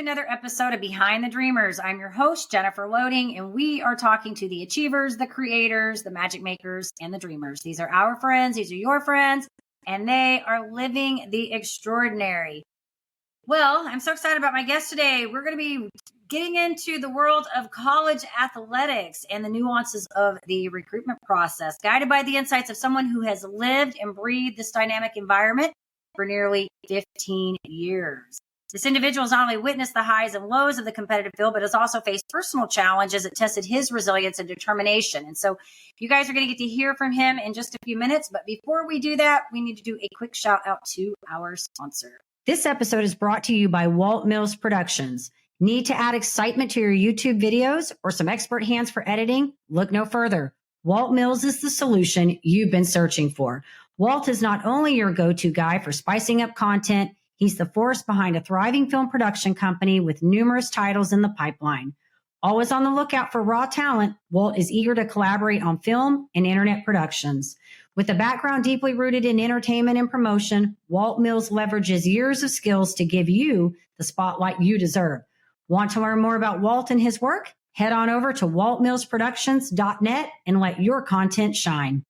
another episode of Behind the Dreamers. I'm your host, Jennifer Loehding, and we are talking to the achievers, the creators, the magic makers, and the dreamers. These are our friends. These are your friends, and they are living the extraordinary. Well, I'm so excited about my guest today. We're going to be getting into the world of college athletics and the nuances of the recruitment process, guided by the insights of someone who has lived and breathed this dynamic environment for nearly 15 years. This individual has not only witnessed the highs and lows of the competitive field, but has also faced personal challenges that tested his resilience and determination. And so you guys are going to get to hear from him in just a few minutes. But before we do that, we need to do a quick shout out to our sponsor. This episode is brought to you by Walt Mills Productions. Need to add excitement to your YouTube videos or some expert hands for editing? Look no further. Walt Mills is the solution you've been searching for. Walt is not only your go-to guy for spicing up content, he's the force behind a thriving film production company with numerous titles in the pipeline. Always on the lookout for raw talent, Walt is eager to collaborate on film and internet productions. With a background deeply rooted in entertainment and promotion, Walt Mills leverages years of skills to give you the spotlight you deserve. Want to learn more about Walt and his work? Head on over to waltmillsproductions.net and let your content shine.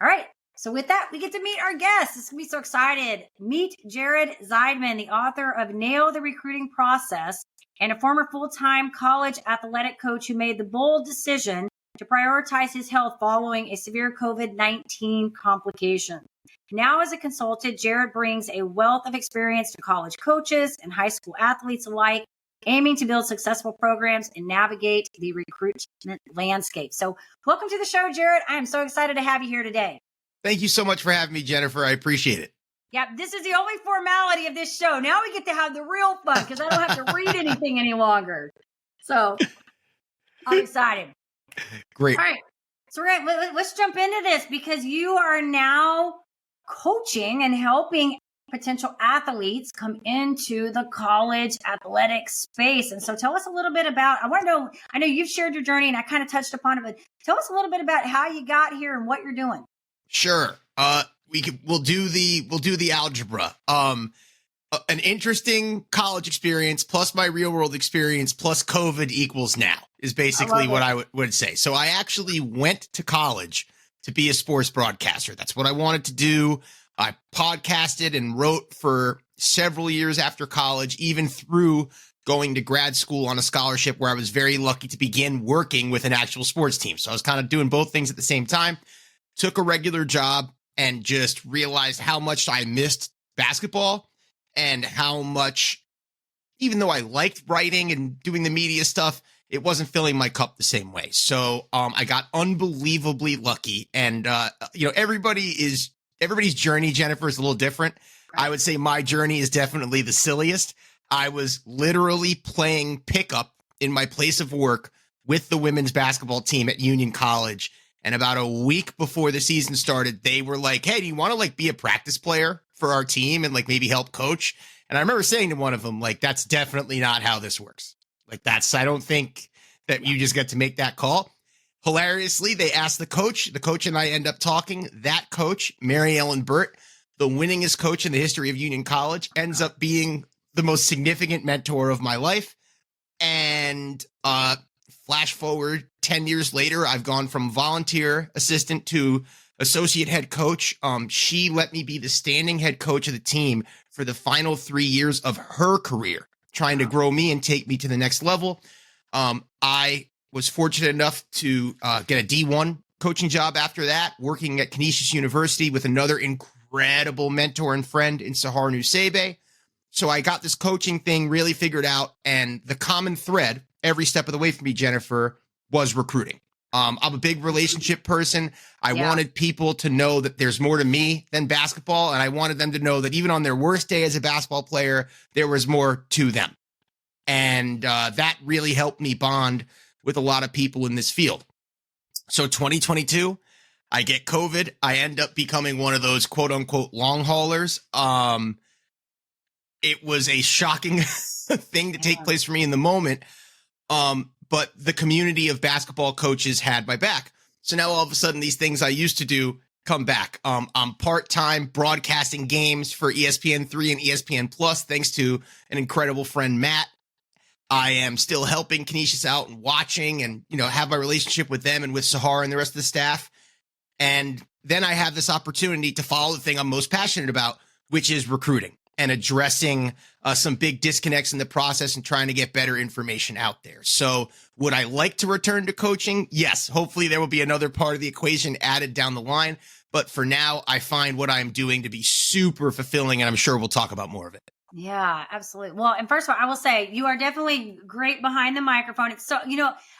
All right. So with that, we get to meet our guest. This is going to be so excited. Meet Jared Zeidman, the author of Nail the Recruiting Process and a former full-time college athletic coach who made the bold decision to prioritize his health following a severe COVID-19 complication. Now as a consultant, Jared brings a wealth of experience to college coaches and high school athletes alike, aiming to build successful programs and navigate the recruitment landscape. So welcome to the show, Jared. I am so excited to have you here today. Thank you so much for having me, Jennifer. I appreciate it. Yeah, this is the only formality of this show. Now we get to have the real fun because I don't have to read anything any longer. So I'm excited. Great. All right. So let's jump into this because you are now coaching and helping potential athletes come into the college athletic space. And so tell us a little bit about, I know you've shared your journey and I kind of touched upon it, but tell us a little bit about how you got here and what you're doing. Sure. We'll do the algebra. An interesting college experience plus my real world experience plus COVID equals now is basically what I would say. So I actually went to college to be a sports broadcaster. That's what I wanted to do. I podcasted and wrote for several years after college, even through going to grad school on a scholarship where I was very lucky to begin working with an actual sports team. So I was kind of doing both things at the same time. Took a regular job and just realized how much I missed basketball and how much, even though I liked writing and doing the media stuff, it wasn't filling my cup the same way. So I got unbelievably lucky. And, everybody's journey, Jennifer, is a little different. Right. I would say my journey is definitely the silliest. I was literally playing pickup in my place of work with the women's basketball team at Union College. And about a week before the season started, they were like, hey, do you want to be a practice player for our team and maybe help coach? And I remember saying to one of them, that's definitely not how this works. I don't think that you just get to make that call. Hilariously, they asked the coach and I end up talking. That coach, Mary Ellen Burt, the winningest coach in the history of Union College, ends up being the most significant mentor of my life. And, flash forward 10 years later, I've gone from volunteer assistant to associate head coach. She let me be the standing head coach of the team for the final 3 years of her career, trying to grow me and take me to the next level. I was fortunate enough to get a D1 coaching job after that, working at Canisius University with another incredible mentor and friend in Sahar Nusebe. So I got this coaching thing really figured out, and the common thread every step of the way for me, Jennifer, was recruiting. I'm a big relationship person. I wanted people to know that there's more to me than basketball. And I wanted them to know that even on their worst day as a basketball player, there was more to them. And that really helped me bond with a lot of people in this field. So 2022, I get COVID. I end up becoming one of those quote unquote long haulers. It was a shocking thing to take place for me in the moment. But the community of basketball coaches had my back. So now all of a sudden, these things I used to do come back. I'm part-time broadcasting games for ESPN3 and ESPN Plus, thanks to an incredible friend, Matt. I am still helping Canisius out and watching and, have my relationship with them and with Sahara and the rest of the staff. And then I have this opportunity to follow the thing I'm most passionate about, which is recruiting and addressing some big disconnects in the process and trying to get better information out there. So would I like to return to coaching? Yes. Hopefully there will be another part of the equation added down the line. But for now, I find what I'm doing to be super fulfilling, and I'm sure we'll talk about more of it. Yeah, absolutely. Well, and first of all, I will say you are definitely great behind the microphone. It's so,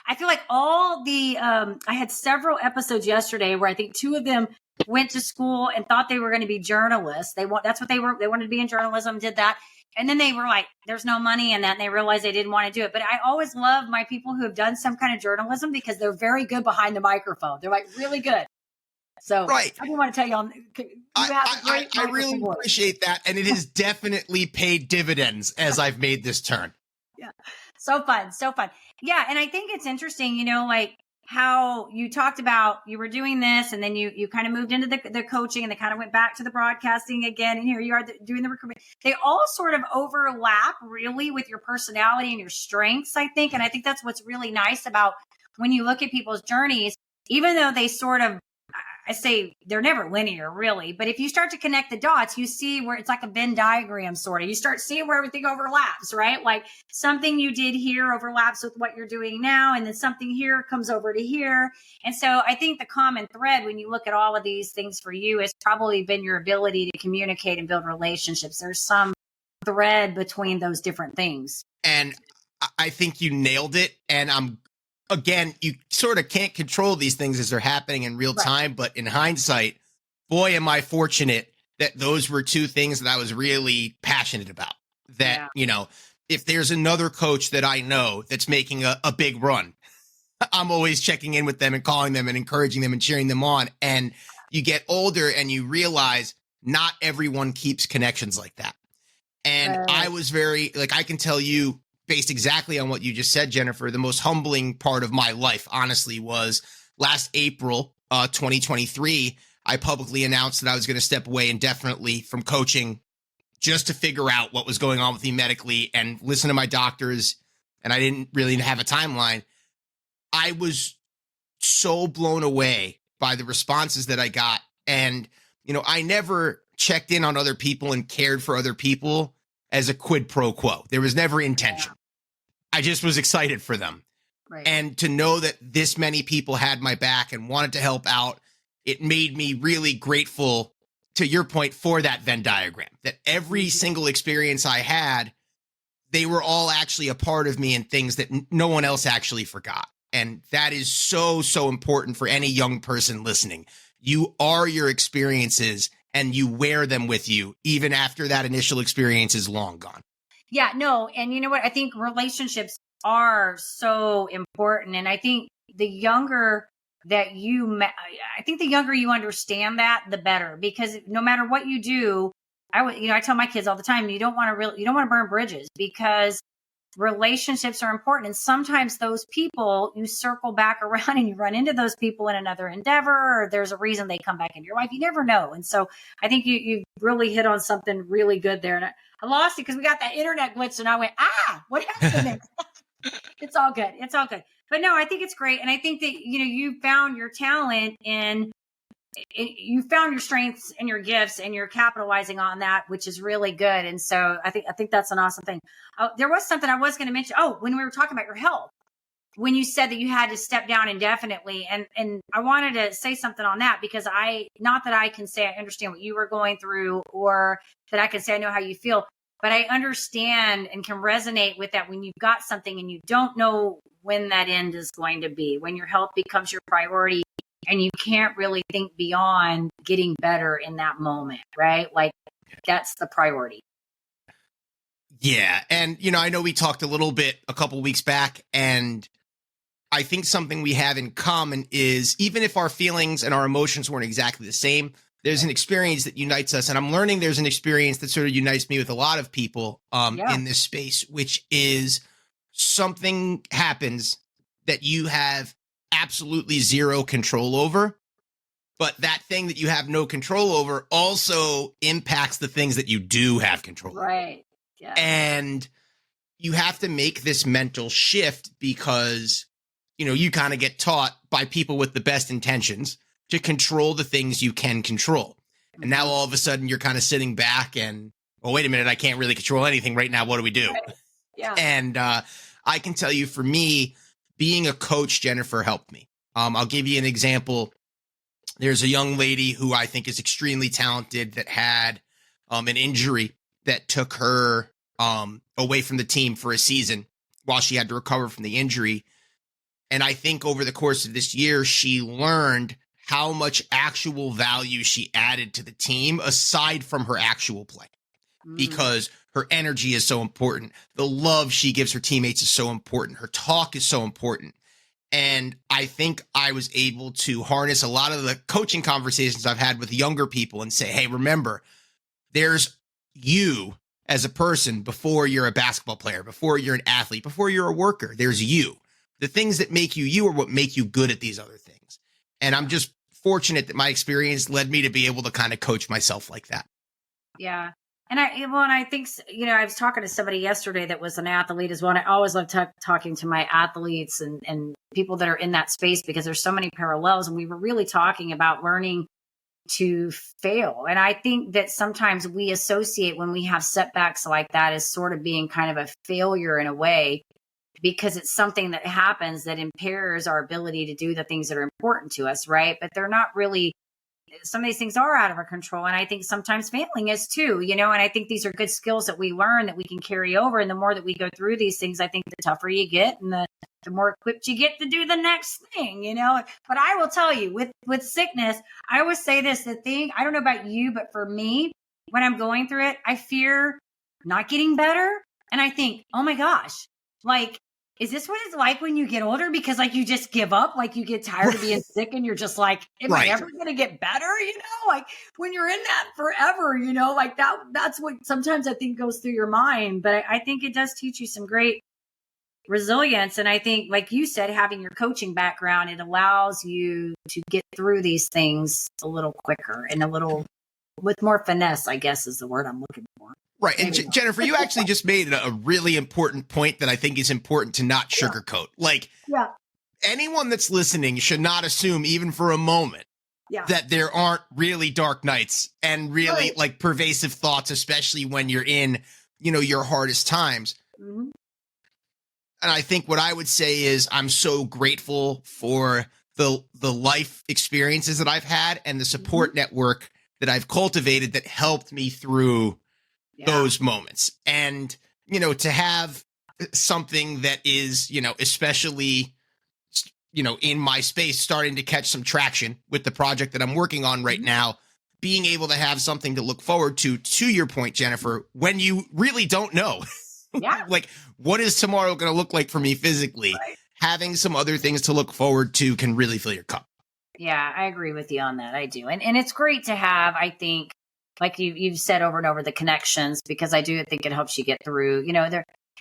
I feel like all the, I had several episodes yesterday where I think two of them went to school and thought they were going to be journalists. That's what they were. They wanted to be in journalism, did that. And then they were like, there's no money in that. And they realized they didn't want to do it. But I always love my people who have done some kind of journalism because they're very good behind the microphone. They're like really good. So right. I do want to tell y'all, I really appreciate that. And it has definitely paid dividends as I've made this turn. Yeah. So fun. So fun. Yeah. And I think it's interesting, like how you talked about you were doing this and then you kind of moved into the coaching and they kind of went back to the broadcasting again. And here you are doing the recruitment. They all sort of overlap really with your personality and your strengths, I think. And I think that's what's really nice about when you look at people's journeys, even though they sort of, I say they're never linear really, but if you start to connect the dots, you see where it's like a Venn diagram sort of, you start seeing where everything overlaps, right? Like something you did here overlaps with what you're doing now. And then something here comes over to here. And so I think the common thread when you look at all of these things for you has probably been your ability to communicate and build relationships. There's some thread between those different things. And I think you nailed it. And again, you sort of can't control these things as they're happening in real time, but in hindsight, boy, am I fortunate that those were two things that I was really passionate about. That, if there's another coach that I know that's making a big run, I'm always checking in with them and calling them and encouraging them and cheering them on. And you get older and you realize not everyone keeps connections like that. And I was very, I can tell you, based exactly on what you just said, Jennifer, the most humbling part of my life, honestly, was last April, 2023, I publicly announced that I was going to step away indefinitely from coaching just to figure out what was going on with me medically and listen to my doctors. And I didn't really have a timeline. I was so blown away by the responses that I got. And, I never checked in on other people and cared for other people as a quid pro quo. There was never intention. I just was excited for them. Right. And to know that this many people had my back and wanted to help out, it made me really grateful, to your point, for that Venn diagram, that every single experience I had, they were all actually a part of me and things that no one else actually forgot. And that is so, so important for any young person listening. You are your experiences and you wear them with you, even after that initial experience is long gone. Yeah, no. And you know what? I think relationships are so important. And I think the younger you understand that, the better, because no matter what you do, I tell my kids all the time, you don't want to burn bridges because relationships are important. And sometimes those people, you circle back around and you run into those people in another endeavor, or there's a reason they come back into your life. You never know. And so I think you really hit on something really good there. And I lost it because we got that internet glitch and I went, what happened? It's all good. It's all good. But no, I think it's great. And I think that, you found your talent and you found your strengths and your gifts and you're capitalizing on that, which is really good. And so I think that's an awesome thing. There was something I was going to mention. When we were talking about your health, when you said that you had to step down indefinitely, and I wanted to say something on that because not that I can say I understand what you were going through or that I can say I know how you feel, but I understand and can resonate with that when you've got something and you don't know when that end is going to be, when your health becomes your priority and you can't really think beyond getting better in that moment, right? Like that's the priority. Yeah. And, I know we talked a little bit a couple weeks back, and I think something we have in common is even if our feelings and our emotions weren't exactly the same, there's an experience that unites us. And I'm learning there's an experience that sort of unites me with a lot of people in this space, which is something happens that you have absolutely zero control over. But that thing that you have no control over also impacts the things that you do have control over. Right. Yeah. And you have to make this mental shift because, you kind of get taught by people with the best intentions to control the things you can control. And now all of a sudden you're kind of sitting back and, oh, wait a minute, I can't really control anything right now. What do we do? Right. Yeah. And I can tell you, for me, being a coach, Jennifer, helped me. I'll give you an example. There's a young lady who I think is extremely talented that had an injury that took her away from the team for a season while she had to recover from the injury. And I think over the course of this year, she learned how much actual value she added to the team aside from her actual play, because her energy is so important. The love she gives her teammates is so important. Her talk is so important. And I think I was able to harness a lot of the coaching conversations I've had with younger people and say, hey, remember, there's you as a person before you're a basketball player, before you're an athlete, before you're a worker. There's you. The things that make you are what make you good at these other things. And I'm just fortunate that my experience led me to be able to kind of coach myself like that. Yeah. And I think, I was talking to somebody yesterday that was an athlete as well. And I always love talking to my athletes and people that are in that space, because there's so many parallels. And we were really talking about learning to fail. And I think that sometimes we associate when we have setbacks like that as sort of being kind of a failure in a way, because it's something that happens that impairs our ability to do the things that are important to us, right? But they're not really. Some of these things are out of our control. And I think sometimes failing is too, and I think these are good skills that we learn that we can carry over. And the more that we go through these things, I think the tougher you get and the more equipped you get to do the next thing, But I will tell you, with sickness, I always say this, I don't know about you, but for me, when I'm going through it, I fear not getting better. And I think, oh my gosh, is this what it's like when you get older? Because you just give up, you get tired of being sick and you're just like, am I ever going to get better? When you're in that forever, that's what sometimes I think goes through your mind. But I think it does teach you some great resilience. And I think, like you said, having your coaching background, it allows you to get through these things a little quicker and with more finesse, I guess is the word I'm looking for. Right. And Jennifer, you actually just made a really important point that I think is important to not sugarcoat. Anyone that's listening should not assume, even for a moment, that there aren't really dark nights and really pervasive thoughts, especially when you're in, your hardest times. Mm-hmm. And I think what I would say is I'm so grateful for the life experiences that I've had and the support network that I've cultivated that helped me through those moments. And, to have something that is, especially, in my space, starting to catch some traction with the project that I'm working on right now, being able to have something to look forward to your point, Jennifer, when you really don't know, what is tomorrow going to look like for me physically? Right. Having some other things to look forward to can really fill your cup. Yeah, I agree with you on that. I do. And it's great to have, I think, like you've said over and over, the connections, because I do think it helps you get through,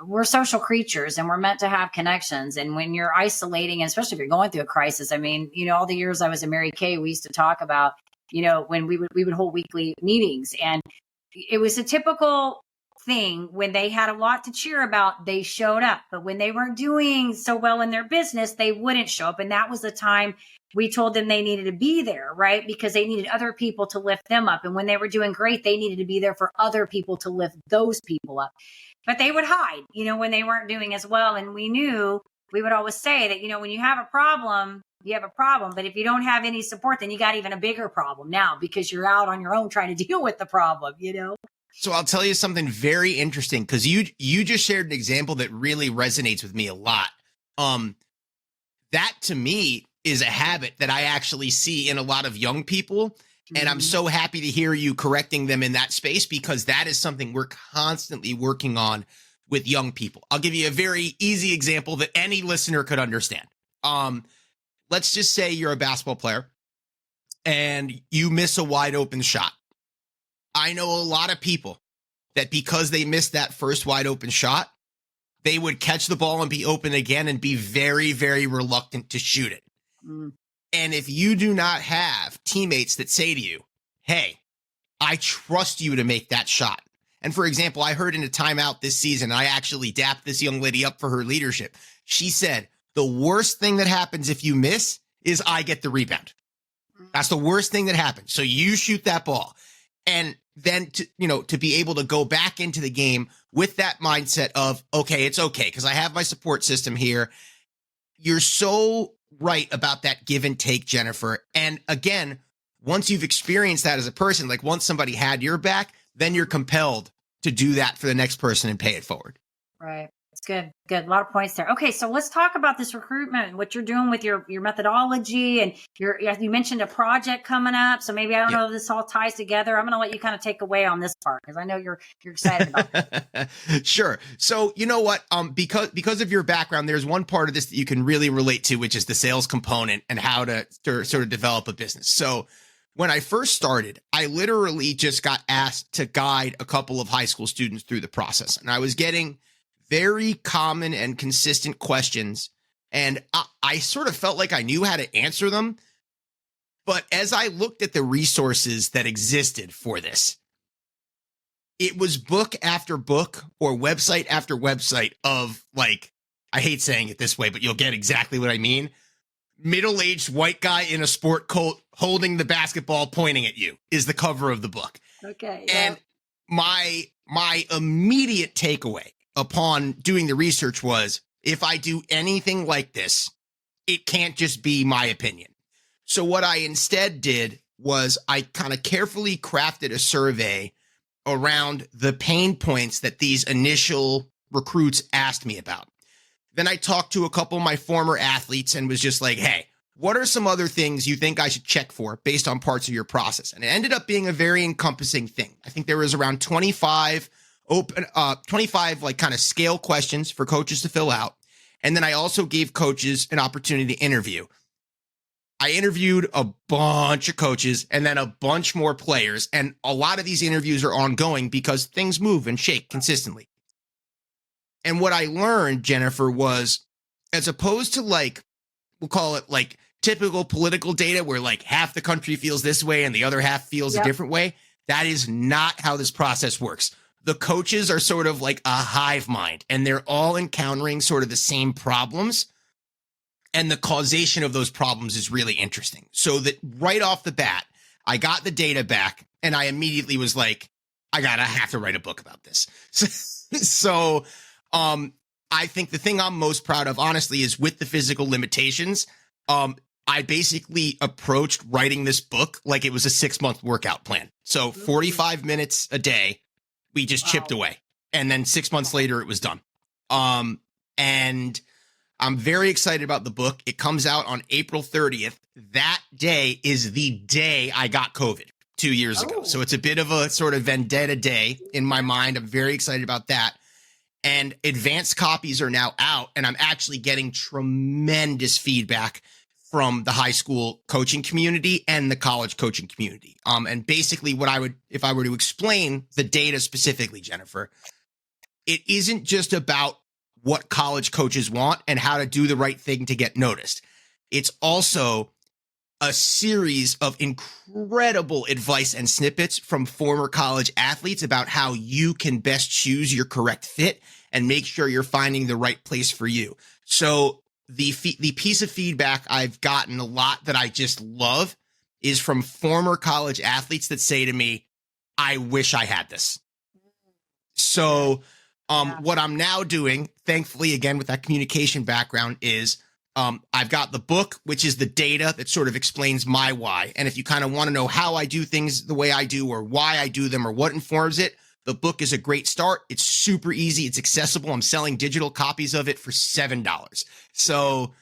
we're social creatures and we're meant to have connections. And when you're isolating, and especially if you're going through a crisis, all the years I was in Mary Kay, we used to talk about, when we would hold weekly meetings, and it was a typical thing. When they had a lot to cheer about, they showed up, but when they weren't doing so well in their business, they wouldn't show up. And that was the time we told them they needed to be there, right? Because they needed other people to lift them up. And when they were doing great, they needed to be there for other people to lift those people up. But they would hide, when they weren't doing as well. And we would always say that, when you have a problem, you have a problem. But if you don't have any support, then you got even a bigger problem now, because you're out on your own trying to deal with the problem, So I'll tell you something very interesting, because you just shared an example that really resonates with me a lot. That to me is a habit that I actually see in a lot of young people. And I'm so happy to hear you correcting them in that space, because that is something we're constantly working on with young people. I'll give you a very easy example that any listener could understand. Let's just say you're a basketball player and you miss a wide open shot. I know a lot of people that because they missed that first wide open shot, they would catch the ball and be open again and be very, very reluctant to shoot it. And if you do not have teammates that say to you, hey, I trust you to make that shot. And for example, I heard in a timeout this season, I actually dapped this young lady up for her leadership. She said, the worst thing that happens if you miss is I get the rebound. That's the worst thing that happens. So you shoot that ball. And then to be able to go back into the game with that mindset of, okay, it's okay, because I have my support system here. You're so right about that give and take, Jennifer. And again, once you've experienced that as a person, like once somebody had your back, then you're compelled to do that for the next person and pay it forward. Right. It's good. Good. A lot of points there. Okay. So let's talk about this recruitment, what you're doing with your methodology, and you mentioned a project coming up. So maybe, I don't know if this all ties together. I'm going to let you kind of take away on this part, because I know you're excited about that. Sure. So you know what? Because of your background, there's one part of this that you can really relate to, which is the sales component and how to sort of develop a business. So when I first started, I literally just got asked to guide a couple of high school students through the process. And I was getting very common and consistent questions. And I sort of felt like I knew how to answer them. But as I looked at the resources that existed for this, it was book after book or website after website of, like, I hate saying it this way, but you'll get exactly what I mean. Middle-aged white guy in a sport coat holding the basketball pointing at you is the cover of the book. Okay. And my immediate takeaway upon doing the research was, if I do anything like this, it can't just be my opinion. So what I instead did was I kind of carefully crafted a survey around the pain points that these initial recruits asked me about. Then I talked to a couple of my former athletes and was just like, hey, what are some other things you think I should check for based on parts of your process? And it ended up being a very encompassing thing. I think there was around 25 like kind of scale questions for coaches to fill out. And then I also gave coaches an opportunity to interview. I interviewed a bunch of coaches and then a bunch more players. And a lot of these interviews are ongoing because things move and shake consistently. And what I learned, Jennifer, was, as opposed to, like, we'll call it like typical political data where like half the country feels this way and the other half feels a different way, that is not how this process works. The coaches are sort of like a hive mind, and they're all encountering sort of the same problems. And the causation of those problems is really interesting. So that right off the bat, I got the data back and I immediately was like, I have to write a book about this. So I think the thing I'm most proud of, honestly, is with the physical limitations. I basically approached writing this book like it was a 6-month workout plan. So 45 minutes a day, we just chipped away. And then 6 months later, it was done. And I'm very excited about the book. It comes out on April 30th. That day is the day I got COVID 2 years ago. So it's a bit of a sort of vendetta day in my mind. I'm very excited about that. And advanced copies are now out, and I'm actually getting tremendous feedback from the high school coaching community and the college coaching community. And basically if I were to explain the data specifically, Jennifer, it isn't just about what college coaches want and how to do the right thing to get noticed. It's also a series of incredible advice and snippets from former college athletes about how you can best choose your correct fit and make sure you're finding the right place for you. So the piece of feedback I've gotten a lot that I just love is from former college athletes that say to me, I wish I had this. So what I'm now doing, thankfully, again, with that communication background, is I've got the book, which is the data that sort of explains my why. And if you kind of want to know how I do things the way I do, or why I do them, or what informs it, the book is a great start. It's super easy. It's accessible. I'm selling digital copies of it for $7. So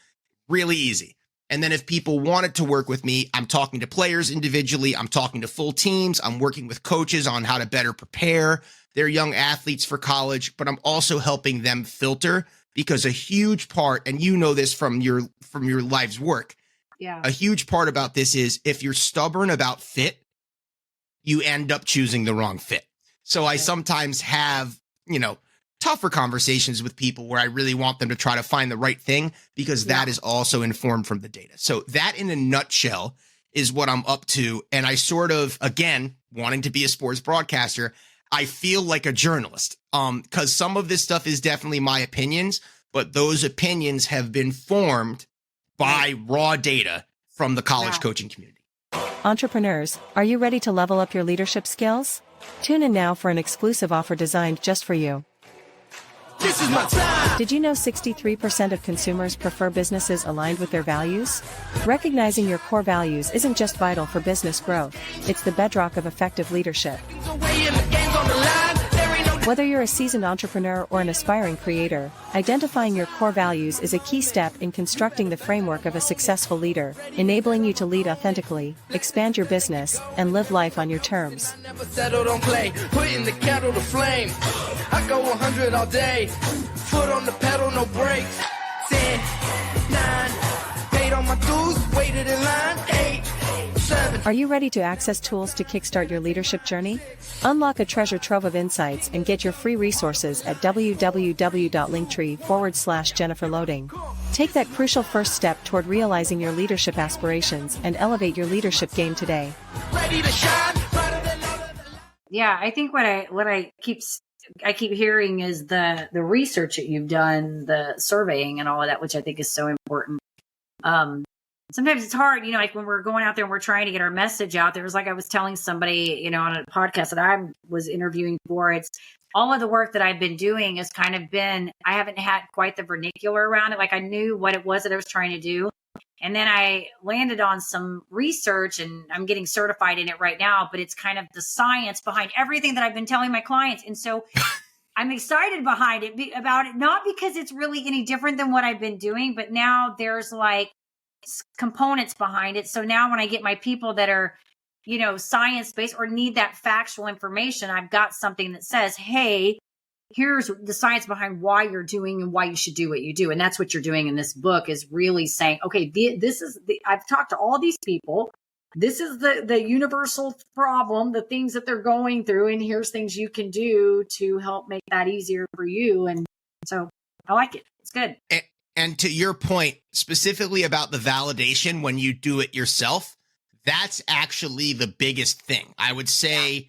really easy. And then if people wanted to work with me, I'm talking to players individually. I'm talking to full teams. I'm working with coaches on how to better prepare their young athletes for college, but I'm also helping them filter, because a huge part, and you know this from your life's work, a huge part about this is if you're stubborn about fit, you end up choosing the wrong fit. So I sometimes have, tougher conversations with people where I really want them to try to find the right thing, because that is also informed from the data. So that in a nutshell is what I'm up to. And I sort of, again, wanting to be a sports broadcaster, I feel like a journalist, because some of this stuff is definitely my opinions, but those opinions have been formed by raw data from the college coaching community. Entrepreneurs, are you ready to level up your leadership skills? Tune in now for an exclusive offer designed just for you. This is my time. Did you know 63% of consumers prefer businesses aligned with their values? Recognizing your core values isn't just vital for business growth, it's the bedrock of effective leadership. Whether you're a seasoned entrepreneur or an aspiring creator, identifying your core values is a key step in constructing the framework of a successful leader, enabling you to lead authentically, expand your business, and live life on your terms. Never settled on play, putting the kettle to flame. I go 100 all day, foot on the pedal, no brakes. 10, 9, paid on my dues, waited in line, 8, 7. Are you ready to access tools to kickstart your leadership journey? Unlock a treasure trove of insights and get your free resources at www.linktree/Jennifer Loehding. Take that crucial first step toward realizing your leadership aspirations and elevate your leadership game today. Ready to shine, brighter than Yeah, I think what I keep hearing is the research that you've done, the surveying and all of that, which I think is so important. Sometimes it's hard, like when we're going out there and we're trying to get our message out there. It was like I was telling somebody, on a podcast that I was interviewing for. It's all of the work that I've been doing has kind of been, I haven't had quite the vernacular around it. Like I knew what it was that I was trying to do. And then I landed on some research and I'm getting certified in it right now, but it's kind of the science behind everything that I've been telling my clients. And so I'm excited about it, not because it's really any different than what I've been doing, but now there's like components behind it. So now when I get my people that are, science-based or need that factual information, I've got something that says, hey, here's the science behind why you're doing and why you should do what you do. And that's what you're doing in this book, is really saying, okay, I've talked to all these people. This is the universal problem, the things that they're going through. And here's things you can do to help make that easier for you. And so I like it. It's good. And to your point, specifically about the validation when you do it yourself, that's actually the biggest thing. I would say,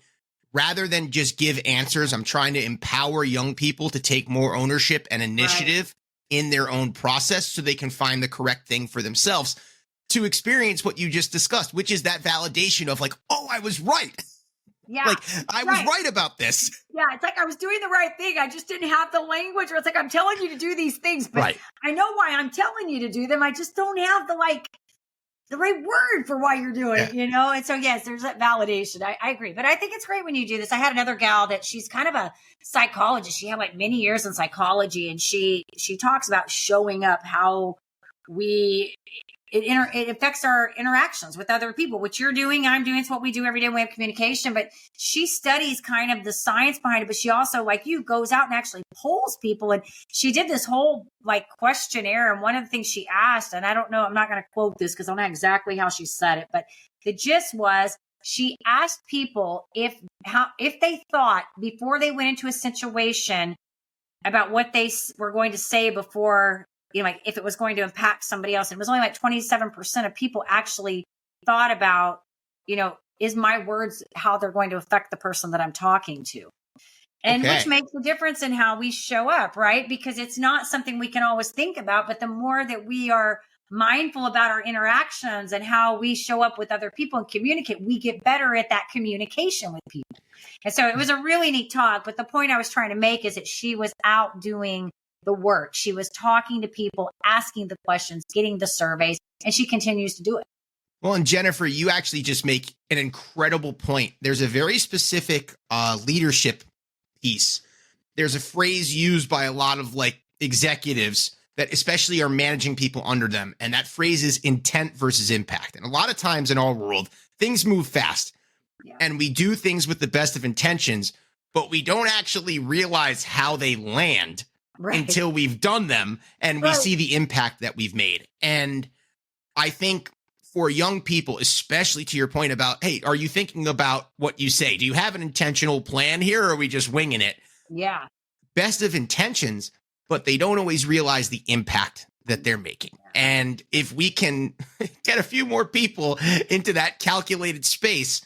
rather than just give answers, I'm trying to empower young people to take more ownership and initiative in their own process so they can find the correct thing for themselves to experience what you just discussed, which is that validation of like, oh, I was right. Yeah. Like I was right about this. Yeah. It's like I was doing the right thing. I just didn't have the language where it's like, I'm telling you to do these things, but I know why I'm telling you to do them. I just don't have the right word for why you're doing it, And so, yes, there's that validation. I agree. But I think it's great when you do this. I had another gal that she's kind of a psychologist. She had like many years in psychology, and she talks about showing up, how it affects our interactions with other people. What you're doing, I'm doing, it's what we do every day. We have communication, but she studies kind of the science behind it. But she also, like you, goes out and actually polls people. And she did this whole questionnaire. And one of the things she asked, and I don't know, I'm not going to quote this because I don't know exactly how she said it, but the gist was she asked people if they thought before they went into a situation about what they were going to say before, if it was going to impact somebody else. And it was only 27% of people actually thought about, is my words how they're going to affect the person that I'm talking to? And which makes a difference in how we show up, right? Because it's not something we can always think about, but the more that we are mindful about our interactions and how we show up with other people and communicate, we get better at that communication with people. And so it was a really neat talk. But the point I was trying to make is that she was out doing the work. She was talking to people, asking the questions, getting the surveys, and she continues to do it. Well, and Jennifer, you actually just make an incredible point. There's a very specific leadership piece. There's a phrase used by a lot of executives that especially are managing people under them. And that phrase is intent versus impact. And a lot of times in our world, things move fast and we do things with the best of intentions, but we don't actually realize how they land until we've done them and we see the impact that we've made. And I think for young people, especially to your point about, hey, are you thinking about what you say? Do you have an intentional plan here or are we just winging it? Yeah. best of intentions, but they don't always realize the impact that they're making. And if we can get a few more people into that calculated space,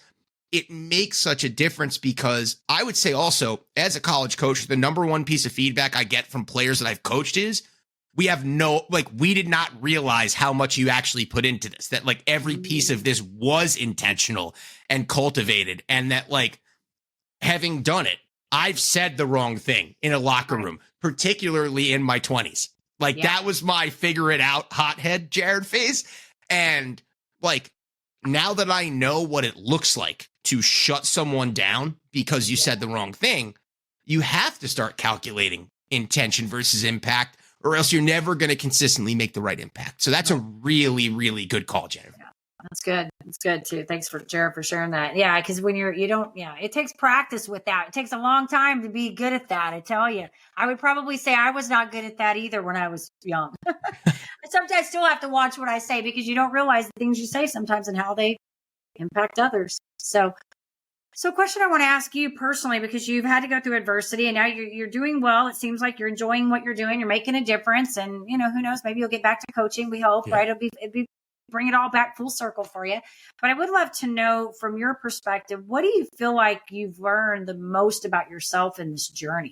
it makes such a difference, because I would say also, as a college coach, the number one piece of feedback I get from players that I've coached is we did not realize how much you actually put into this, that like every piece of this was intentional and cultivated, and that like having done it, I've said the wrong thing in a locker room, particularly in my 20s. Like that was my figure it out hothead Jared phase. And like, now that I know what it looks like to shut someone down because you said the wrong thing, you have to start calculating intention versus impact, or else you're never going to consistently make the right impact. So that's a really, really good call, Jennifer. Yeah, that's good. It's good too. Thanks for Jared for sharing that. Yeah. Cause when it takes practice with that. It takes a long time to be good at that. I tell you, I would probably say I was not good at that either when I was young. I sometimes still have to watch what I say, because you don't realize the things you say sometimes and how they impact others. So a question I want to ask you personally, because you've had to go through adversity and now you're doing well. It seems like you're enjoying what you're doing. You're making a difference, and who knows, maybe you'll get back to coaching. We hope, right? It'd be bring it all back full circle for you. But I would love to know, from your perspective, what do you feel like you've learned the most about yourself in this journey?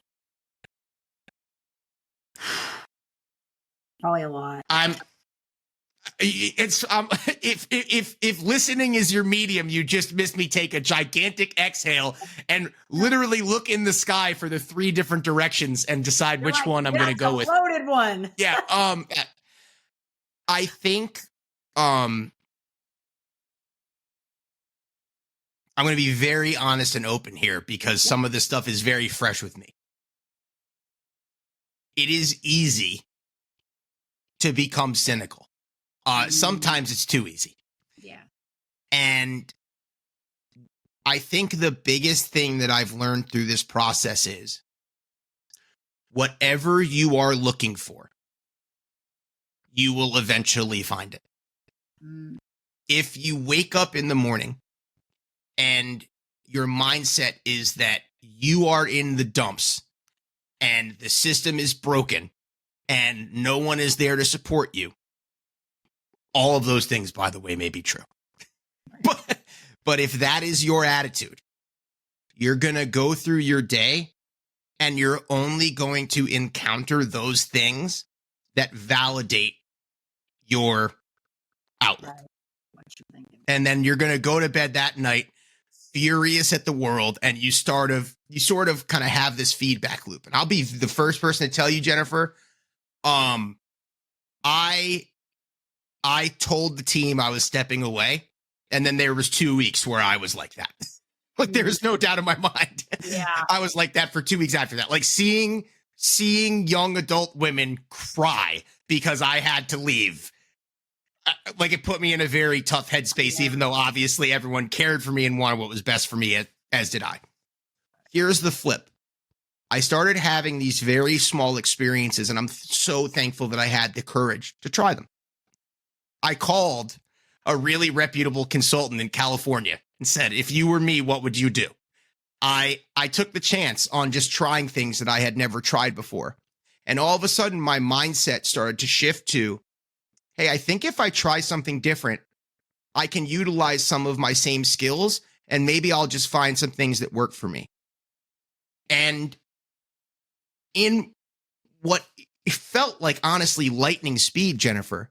Probably a lot. If listening is your medium, you just missed me take a gigantic exhale and literally look in the sky for the 3 different directions and decide which one I'm going to go with. Loaded one. Yeah. I think I'm going to be very honest and open here, because some of this stuff is very fresh with me. It is easy to become cynical. Sometimes it's too easy. Yeah. And I think the biggest thing that I've learned through this process is whatever you are looking for, you will eventually find it. If you wake up in the morning and your mindset is that you are in the dumps and the system is broken and no one is there to support you, all of those things, by the way, may be true. But if that is your attitude, you're going to go through your day and you're only going to encounter those things that validate your outlook. Right. And then you're going to go to bed that night furious at the world, and you sort of kind of have this feedback loop. And I'll be the first person to tell you, Jennifer, I told the team I was stepping away, and then there was 2 weeks where I was like that. Like, there's no doubt in my mind. Yeah. I was like that for 2 weeks after that. Like seeing young adult women cry because I had to leave. Like, it put me in a very tough headspace, even though obviously everyone cared for me and wanted what was best for me, as did I. Here's the flip. I started having these very small experiences, and I'm so thankful that I had the courage to try them. I called a really reputable consultant in California and said, if you were me, what would you do? I took the chance on just trying things that I had never tried before. And all of a sudden, my mindset started to shift to, hey, I think if I try something different, I can utilize some of my same skills, and maybe I'll just find some things that work for me. And in what it felt like, honestly, lightning speed, Jennifer,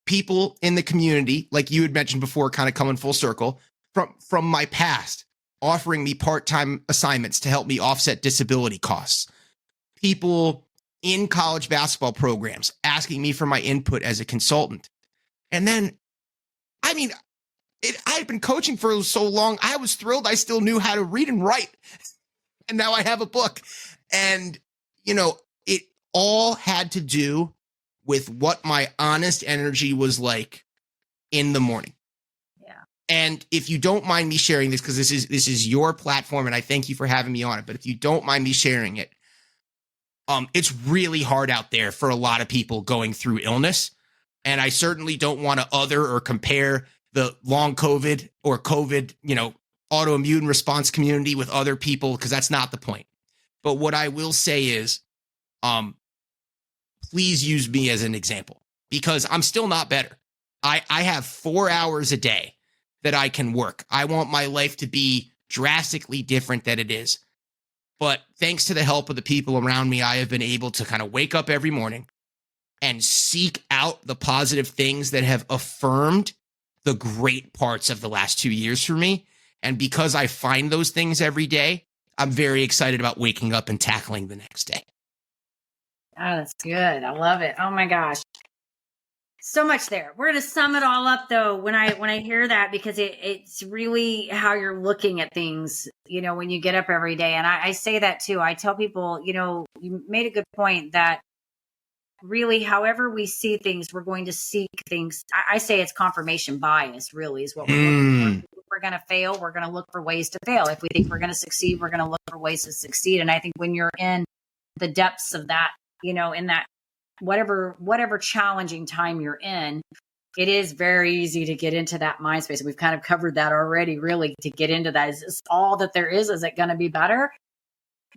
people in the community, like you had mentioned before, kind of coming full circle, from my past, offering me part-time assignments to help me offset disability costs. People in college basketball programs asking me for my input as a consultant. And then, I mean, I had been coaching for so long, I was thrilled I still knew how to read and write. And now I have a book. And, it all had to do with what my honest energy was like in the morning. Yeah. And if you don't mind me sharing this, because this is your platform, and I thank you for having me on it, but if you don't mind me sharing it, it's really hard out there for a lot of people going through illness. And I certainly don't want to other or compare the long COVID or COVID, autoimmune response community with other people, because that's not the point. But what I will say is, please use me as an example, because I'm still not better. I have 4 hours a day that I can work. I want my life to be drastically different than it is. But thanks to the help of the people around me, I have been able to kind of wake up every morning and seek out the positive things that have affirmed the great parts of the last 2 years for me. And because I find those things every day, I'm very excited about waking up and tackling the next day. Oh, that's good. I love it. Oh my gosh. So much there. We're going to sum it all up though when I hear that, because it's really how you're looking at things, you know, when you get up every day. And I say that too. I tell people, you know, you made a good point that really, however we see things, we're going to seek things. I say it's confirmation bias, really, is what we're looking for. If we're going to fail, we're going to look for ways to fail. If we think we're going to succeed, we're going to look for ways to succeed. And I think when you're in the depths of that, you know, in that whatever challenging time you're in, it is very easy to get into that mind space. And we've kind of covered that already, really, to get into that. Is this all that there is? Is it going to be better?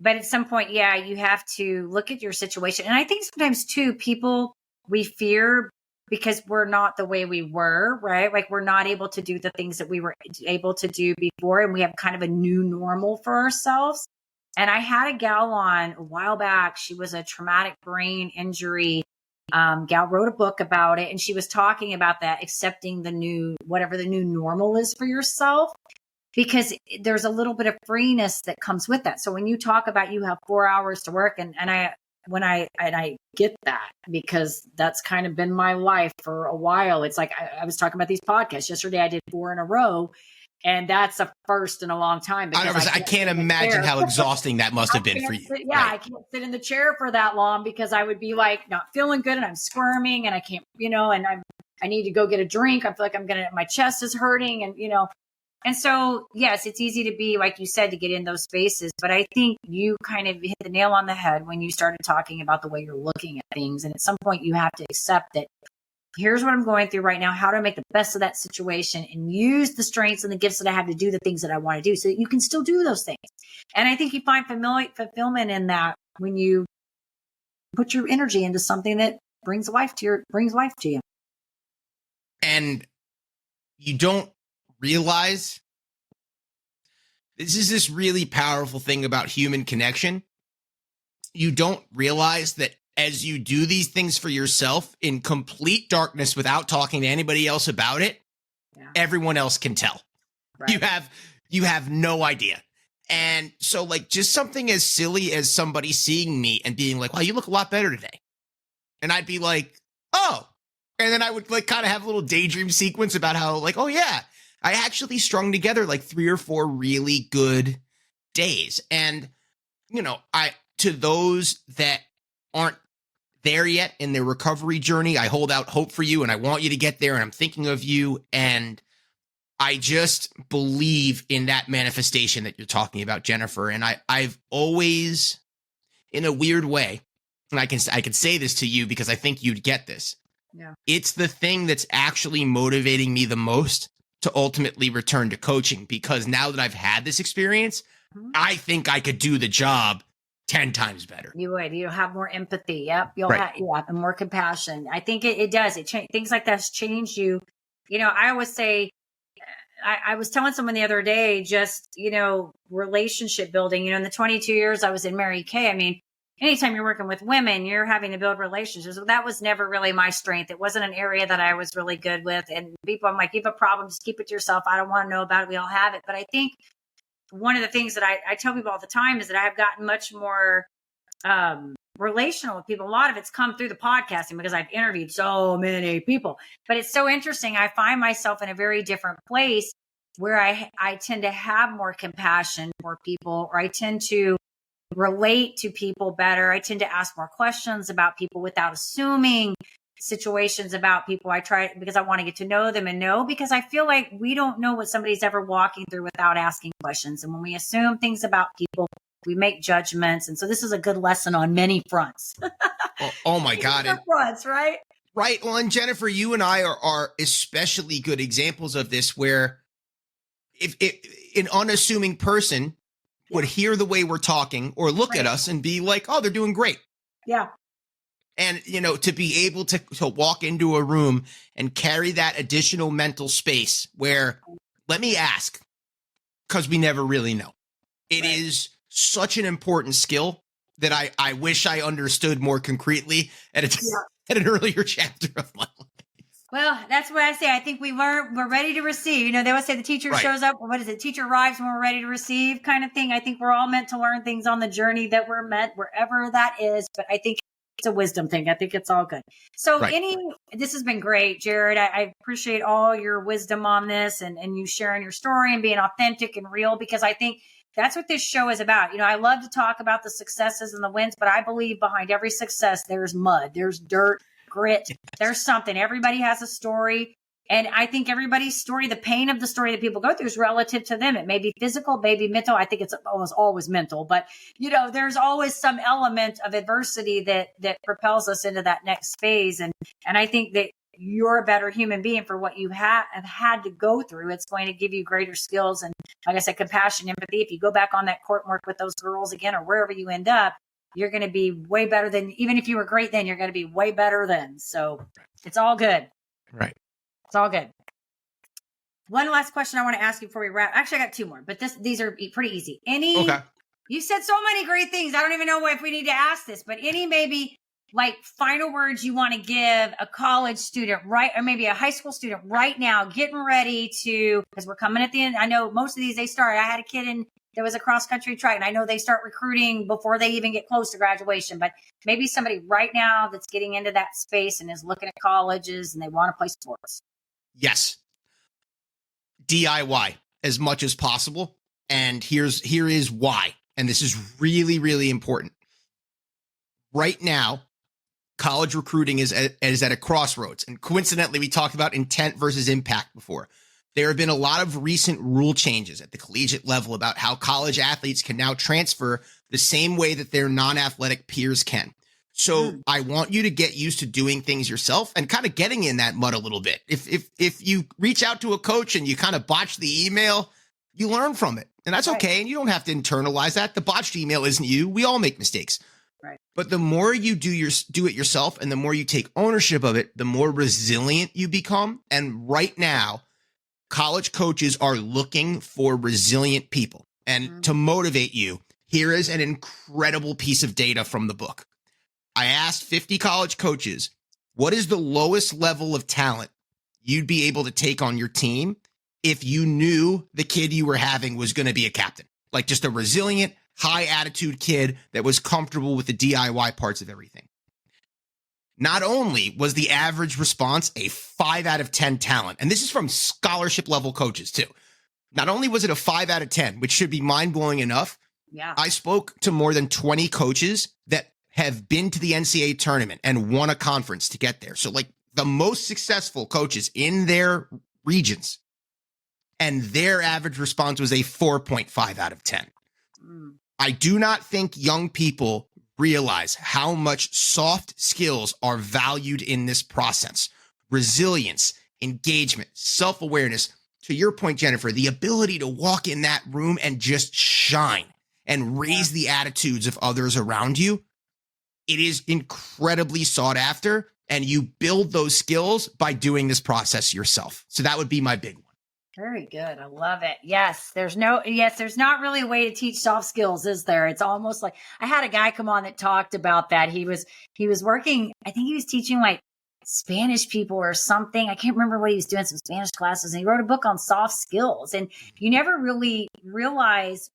But at some point, yeah, you have to look at your situation. And I think sometimes too, we fear because we're not the way we were, right? Like we're not able to do the things that we were able to do before. And we have kind of a new normal for ourselves. And I had a gal on a while back. She was a traumatic brain injury gal, wrote a book about it. And she was talking about that, accepting whatever the new normal is for yourself, because there's a little bit of freeness that comes with that. So when you talk about you have 4 hours to work, and I get that, because that's kind of been my life for a while. It's like I was talking about these podcasts. Yesterday I did 4 in a row. And that's a first in a long time. I can't imagine how exhausting that must have been for you. I can't sit in the chair for that long, because I would be like not feeling good and I'm squirming and I can't, you know, and I need to go get a drink. I feel like my chest is hurting, and, you know, and so, yes, it's easy to be, like you said, to get in those spaces. But I think you kind of hit the nail on the head when you started talking about the way you're looking at things. And at some point you have to accept that here's what I'm going through right now. How do I make the best of that situation and use the strengths and the gifts that I have to do the things that I want to do, so that you can still do those things. And I think you find fulfillment in that when you put your energy into something that brings life to you. And you don't realize this is this really powerful thing about human connection. You don't realize that as you do these things for yourself in complete darkness without talking to anybody else about it, everyone else can tell. Right. You have no idea. And so, like, just something as silly as somebody seeing me and being like, wow, you look a lot better today. And I'd be like, oh. And then I would like kind of have a little daydream sequence about how, like, oh yeah, I actually strung together like 3 or 4 really good days. And, you know, to those that aren't there yet in their recovery journey, I hold out hope for you, and I want you to get there, and I'm thinking of you. And I just believe in that manifestation that you're talking about, Jennifer. And I've always, in a weird way, and I can say this to you because I think you'd get this. Yeah. It's the thing that's actually motivating me the most to ultimately return to coaching, because now that I've had this experience, I think I could do the job 10 times better. You would. You'll have more empathy. Yep. You'll have and more compassion. I think it does. Things like that's change you. You know, I always say, I was telling someone the other day, just, you know, relationship building, you know, in the 22 years I was in Mary Kay, I mean, anytime you're working with women, you're having to build relationships. That was never really my strength. It wasn't an area that I was really good with. And people, I'm like, you have a problem, just keep it to yourself. I don't want to know about it. We all have it. But I think one of the things that I tell people all the time is that I have gotten much more relational with people. A lot of it's come through the podcasting because I've interviewed so many people. But it's so interesting. I find myself in a very different place where I tend to have more compassion for people, or I tend to relate to people better. I tend to ask more questions about people without assuming situations about people. I try because I want to get to know them, and because I feel like we don't know what somebody's ever walking through without asking questions. And when we assume things about people, we make judgments. And so this is a good lesson on many fronts. Oh my God. Fronts, right? Right. Well, and Jennifer, you and I are especially good examples of this, where if an unassuming person would hear the way we're talking or look at us and be like, oh, they're doing great. Yeah. And, to be able to walk into a room and carry that additional mental space where, let me ask, because we never really know. It is such an important skill that I wish I understood more concretely at an earlier chapter of my life. Well, that's what I say. I think we're ready to receive. They always say the teacher shows up. What is it? Teacher arrives when we're ready to receive kind of thing. I think we're all meant to learn things on the journey that we're meant, wherever that is. But I think it's a wisdom thing. I think it's all good. So this has been great, Jared. I appreciate all your wisdom on this and you sharing your story and being authentic and real, because I think that's what this show is about. I love to talk about the successes and the wins, but I believe behind every success, there's mud, there's dirt, grit, there's something. Everybody has a story. And I think everybody's story, the pain of the story that people go through is relative to them. It may be physical, maybe mental. I think it's almost always mental, but there's always some element of adversity that propels us into that next phase. And I think that you're a better human being for what you have had to go through. It's going to give you greater skills. And like I said, compassion, empathy. If you go back on that court and work with those girls again, or wherever you end up, you're going to be way better than, even if you were great then, you're going to be way better then. So it's all good. Right. It's all good. One last question I want to ask you before we wrap. Actually, I got two more, but these are pretty easy. You said so many great things. I don't even know if we need to ask this, but any maybe like final words you want to give a college student, right? Or maybe a high school student right now, getting ready to, because we're coming at the end. I know most of these, they start. I had a kid there was a cross country track, and I know they start recruiting before they even get close to graduation, but maybe somebody right now that's getting into that space and is looking at colleges and they want to play sports. Yes. DIY as much as possible. And here is why. And this is really, really important. Right now, college recruiting is at a crossroads. And coincidentally, we talked about intent versus impact before. There have been a lot of recent rule changes at the collegiate level about how college athletes can now transfer the same way that their non-athletic peers can. So I want you to get used to doing things yourself and kind of getting in that mud a little bit. If you reach out to a coach and you kind of botch the email, you learn from it. And that's okay. And you don't have to internalize that. The botched email isn't you. We all make mistakes. Right. But the more you do it yourself and the more you take ownership of it, the more resilient you become. And right now, college coaches are looking for resilient people. And to motivate you, here is an incredible piece of data from the book. I asked 50 college coaches, what is the lowest level of talent you'd be able to take on your team if you knew the kid you were having was going to be a captain? Like just a resilient, high attitude kid that was comfortable with the DIY parts of everything. Not only was the average response a 5 out of 10 talent, and this is from scholarship level coaches too. Not only was it a 5 out of 10, which should be mind blowing enough. Yeah. I spoke to more than 20 coaches that have been to the NCAA tournament and won a conference to get there. So like the most successful coaches in their regions, and their average response was a 4.5 out of 10. I do not think young people realize how much soft skills are valued in this process. Resilience, engagement, self-awareness. To your point, Jennifer, the ability to walk in that room and just shine and raise the attitudes of others around you. It is incredibly sought after, and you build those skills by doing this process yourself. So that would be my big one. Very good. I love it. Yes. There's not really a way to teach soft skills, is there? It's almost like I had a guy come on that talked about that. He was working, I think he was teaching like Spanish people or something. I can't remember what he was doing, some Spanish classes, and he wrote a book on soft skills. And you never really realize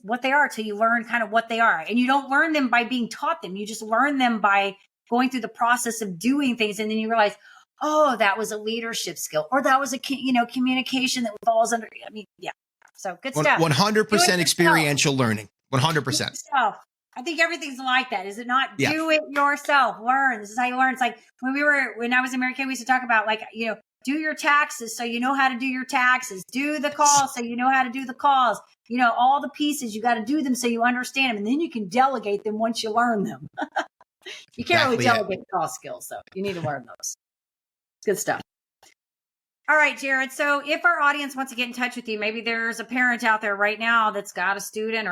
what they are till you learn kind of what they are. And you don't learn them by being taught them. You just learn them by going through the process of doing things. And then you realize, oh, that was a leadership skill, or that was a communication that falls under. I mean, yeah. So good stuff. 100% experiential learning. 100%. I think everything's like that. Is it not? Yeah. Do it yourself. Learn. This is how you learn. It's like when I was in Mary Kay, we used to talk about do your taxes so you know how to do your taxes. Do the calls so you know how to do the calls. All the pieces, you got to do them so you understand them. And then you can delegate them once you learn them. You can't really delegate call skills, though. You need to learn those. Good stuff. All right, Jared. So if our audience wants to get in touch with you, maybe there's a parent out there right now that's got a student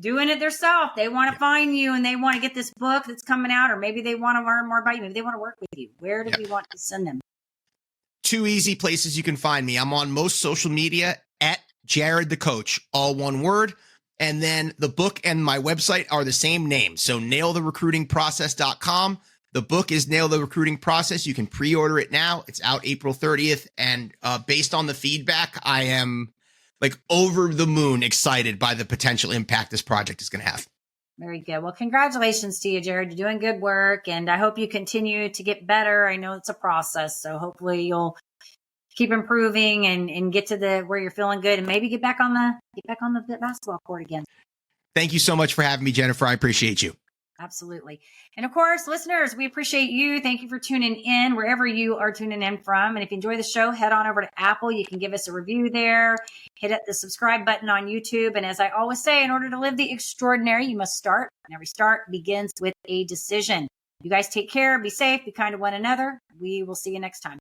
doing it themselves. They want to find you and they want to get this book that's coming out, or maybe they want to learn more about you. Maybe they want to work with you. Where do we want to send them? 2 easy places you can find me. I'm on most social media at Jared the Coach, all one word. And then the book and my website are the same name. So nailtherecruitingprocess.com. The book is Nail the Recruiting Process. You can pre-order it now. It's out April 30th. And based on the feedback, I am like over the moon excited by the potential impact this project is going to have. Very good. Well, congratulations to you, Jared. You're doing good work, and I hope you continue to get better. I know it's a process, so hopefully you'll keep improving and get to where you're feeling good, and maybe get back on the basketball court again. Thank you so much for having me, Jennifer. I appreciate you. Absolutely. And of course, listeners, we appreciate you. Thank you for tuning in wherever you are tuning in from. And if you enjoy the show, head on over to Apple. You can give us a review there. Hit the subscribe button on YouTube. And as I always say, in order to live the extraordinary, you must start. And every start begins with a decision. You guys take care. Be safe. Be kind to one another. We will see you next time.